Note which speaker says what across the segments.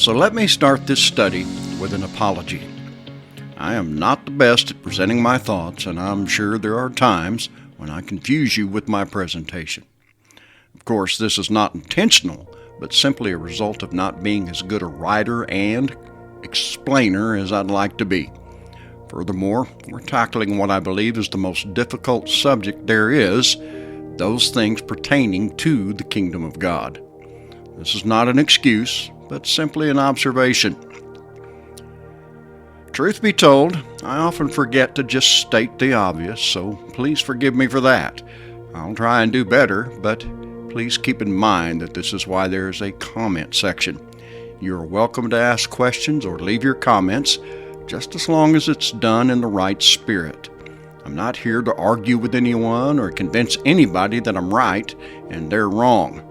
Speaker 1: So let me start this study with an apology. I am not the best at presenting my thoughts, and I'm sure there are times when I confuse you with my presentation. Of course, this is not intentional, but simply a result of not being as good a writer and explainer as I'd like to be. Furthermore, we're tackling what I believe is the most difficult subject there is, those things pertaining to the kingdom of God. This is not an excuse, but simply an observation. Truth be told, I often forget to just state the obvious, so please forgive me for that. I'll try and do better, but please keep in mind that this is why there is a comment section. You are welcome to ask questions or leave your comments, just as long as it's done in the right spirit. I'm not here to argue with anyone or convince anybody that I'm right and they're wrong.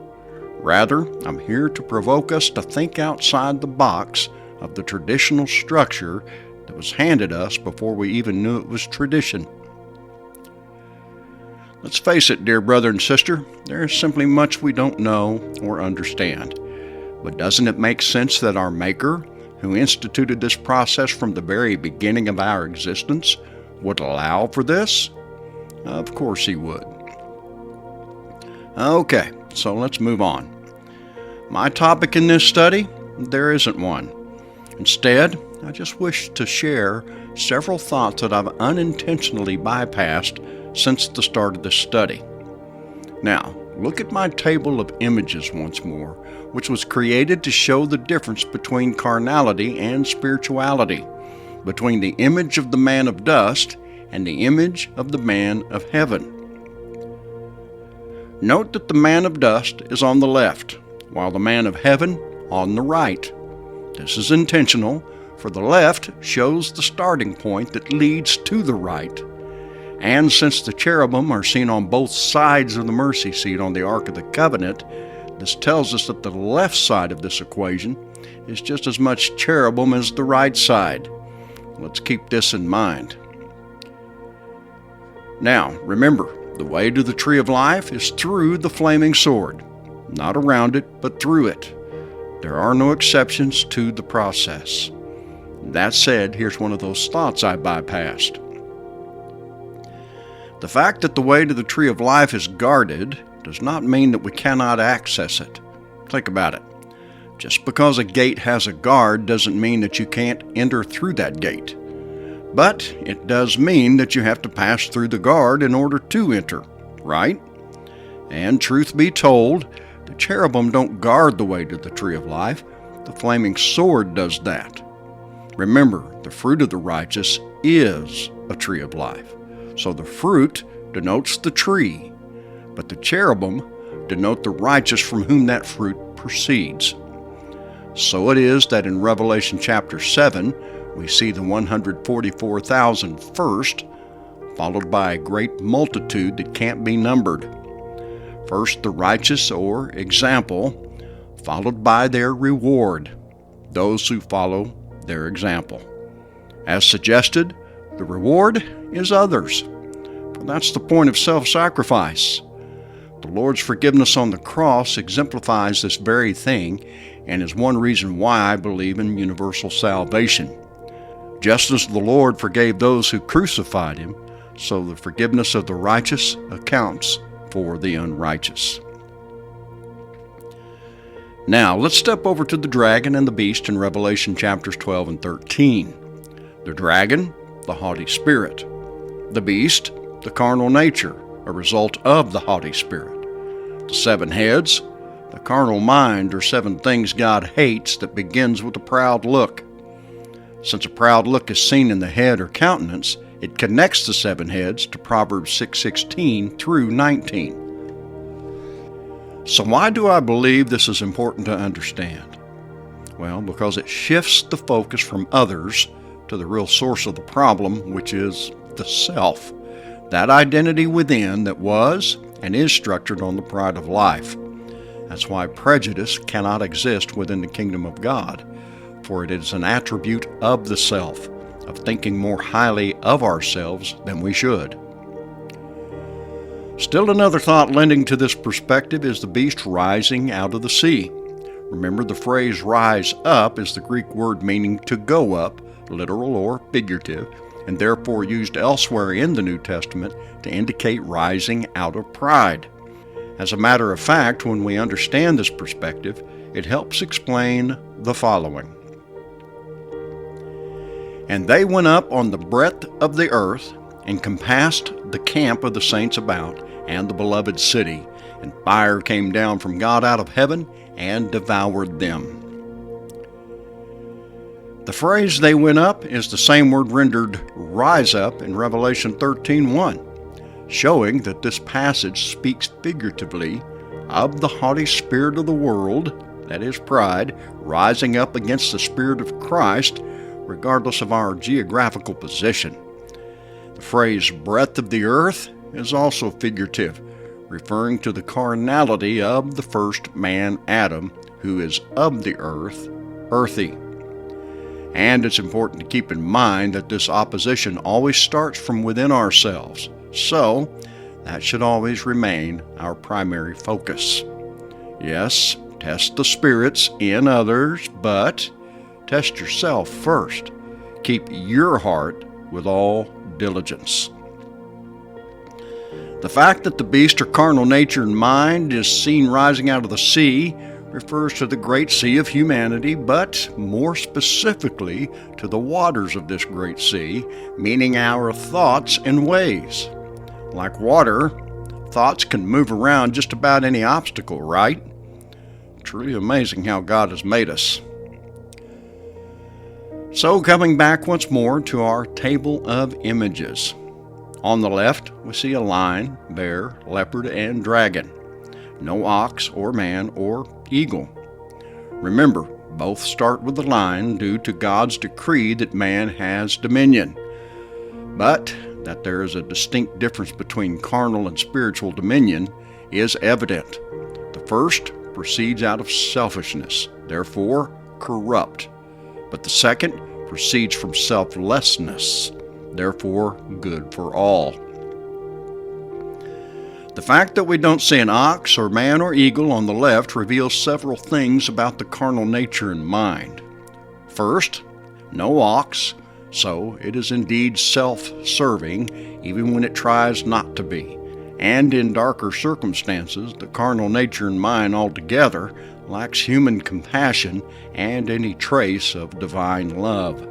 Speaker 1: Rather, I'm here to provoke us to think outside the box of the traditional structure that was handed us before we even knew it was tradition. Let's face it, dear brother and sister, there is simply much we don't know or understand. But doesn't it make sense that our Maker, who instituted this process from the very beginning of our existence, would allow for this? Of course He would. Okay, so let's move on. My topic in this study? There isn't one. Instead, I just wish to share several thoughts that I've unintentionally bypassed since the start of this study. Now, look at my table of images once more, which was created to show the difference between carnality and spirituality, between the image of the man of dust and the image of the man of heaven. Note that the man of dust is on the left, while the man of heaven on the right. This is intentional, for the left shows the starting point that leads to the right. And since the cherubim are seen on both sides of the mercy seat on the Ark of the Covenant, this tells us that the left side of this equation is just as much cherubim as the right side. Let's keep this in mind. Now, remember, the way to the tree of life is through the flaming sword. Not around it, but through it. There are no exceptions to the process. That said, here's one of those thoughts I bypassed. The fact that the way to the tree of life is guarded does not mean that we cannot access it. Think about it. Just because a gate has a guard doesn't mean that you can't enter through that gate. But it does mean that you have to pass through the guard in order to enter, right? And truth be told, the cherubim don't guard the way to the tree of life. The flaming sword does that. Remember, the fruit of the righteous is a tree of life. So the fruit denotes the tree, but the cherubim denote the righteous from whom that fruit proceeds. So it is that in Revelation chapter 7, we see the 144,000 first, followed by a great multitude that can't be numbered. First the righteous, or example, followed by their reward, those who follow their example. As suggested, the reward is others. For that's the point of self-sacrifice. The Lord's forgiveness on the cross exemplifies this very thing and is one reason why I believe in universal salvation. Just as the Lord forgave those who crucified Him, so the forgiveness of the righteous accounts for the unrighteous. Now, let's step over to the dragon and the beast in Revelation chapters 12 and 13. The dragon, the haughty spirit. The beast, the carnal nature, a result of the haughty spirit. The 7 heads, the carnal mind, or 7 things God hates that begins with a proud look. Since a proud look is seen in the head or countenance, it connects the 7 heads to Proverbs 6:16 through 19. So why do I believe this is important to understand? Well, because it shifts the focus from others to the real source of the problem, which is the self, that identity within that was and is structured on the pride of life. That's why prejudice cannot exist within the kingdom of God, for it is an attribute of the self, of thinking more highly of ourselves than we should. Still another thought lending to this perspective is the beast rising out of the sea. Remember, the phrase rise up is the Greek word meaning to go up, literal or figurative, and therefore used elsewhere in the New Testament to indicate rising out of pride. As a matter of fact, when we understand this perspective, it helps explain the following. And they went up on the breadth of the earth, and compassed the camp of the saints about, and the beloved city, and fire came down from God out of heaven, and devoured them. The phrase "they went up" is the same word rendered "rise up" in Revelation 13:1, showing that this passage speaks figuratively of the haughty spirit of the world, that is pride, rising up against the Spirit of Christ, regardless of our geographical position. The phrase "breadth of the earth" is also figurative, referring to the carnality of the first man Adam, who is of the earth, earthy. And it's important to keep in mind that this opposition always starts from within ourselves, so that should always remain our primary focus. Yes, test the spirits in others, but test yourself first. Keep your heart with all diligence. The fact that the beast or carnal nature and mind is seen rising out of the sea refers to the great sea of humanity, but more specifically to the waters of this great sea, meaning our thoughts and ways. Like water, thoughts can move around just about any obstacle, right? Truly amazing how God has made us. So, coming back once more to our table of images. On the left, we see a lion, bear, leopard, and dragon. No ox or man or eagle. Remember, both start with the lion due to God's decree that man has dominion. But that there is a distinct difference between carnal and spiritual dominion is evident. The first proceeds out of selfishness, therefore corrupt. But the second proceeds from selflessness, therefore good for all. The fact that we don't see an ox or man or eagle on the left reveals several things about the carnal nature and mind. First, no ox, so it is indeed self-serving, even when it tries not to be. And in darker circumstances, the carnal nature and mind altogether lacks human compassion and any trace of divine love.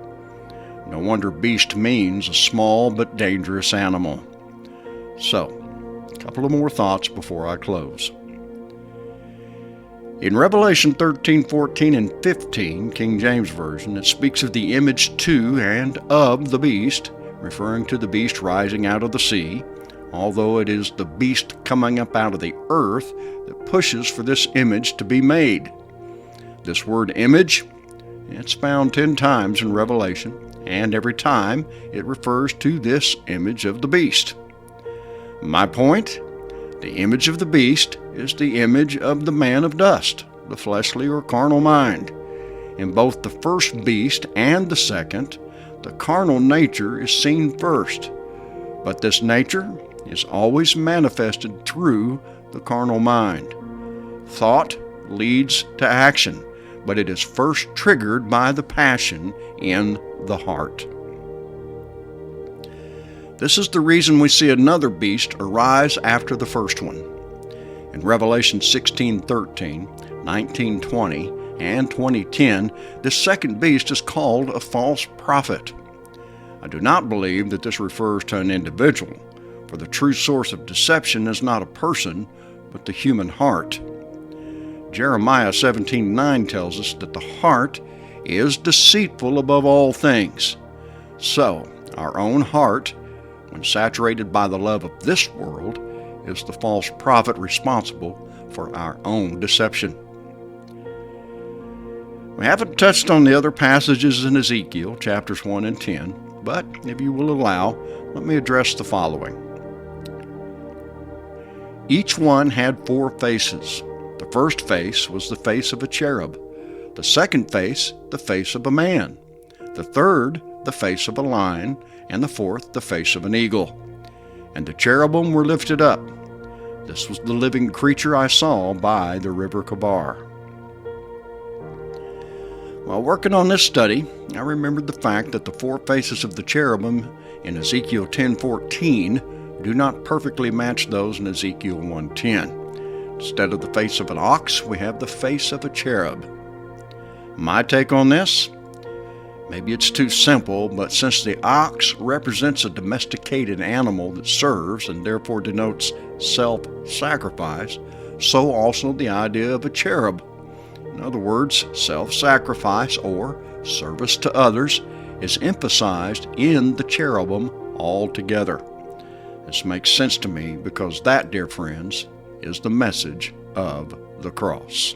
Speaker 1: No wonder beast means a small but dangerous animal. So, a couple of more thoughts before I close. In Revelation 13, 14, and 15, King James Version, it speaks of the image to and of the beast, referring to the beast rising out of the sea, although it is the beast coming up out of the earth that pushes for this image to be made. This word image, it's found 10 times in Revelation, and every time it refers to this image of the beast. My point? The image of the beast is the image of the man of dust, the fleshly or carnal mind. In both the first beast and the second, the carnal nature is seen first, but this nature is always manifested through the carnal mind. Thought leads to action, but it is first triggered by the passion in the heart. This is the reason we see another beast arise after the first one. In Revelation 16:13, 19:20, and 20:10, this second beast is called a false prophet. I do not believe that this refers to an individual, for the true source of deception is not a person, but the human heart. Jeremiah 17:9 tells us that the heart is deceitful above all things. So, our own heart, when saturated by the love of this world, is the false prophet responsible for our own deception. We haven't touched on the other passages in Ezekiel, chapters 1 and 10, but if you will allow, let me address the following. Each one had 4 faces. The first face was the face of a cherub, the second face, the face of a man, the third, the face of a lion, and the fourth, the face of an eagle. And the cherubim were lifted up. This was the living creature I saw by the river Kabar. While working on this study, I remembered the fact that the four faces of the cherubim in Ezekiel 10:14 do not perfectly match those in Ezekiel 1:10. Instead of the face of an ox, we have the face of a cherub. My take on this? Maybe it's too simple, but since the ox represents a domesticated animal that serves and therefore denotes self-sacrifice, so also the idea of a cherub. In other words, self-sacrifice or service to others is emphasized in the cherubim altogether. This makes sense to me because that, dear friends, is the message of the cross.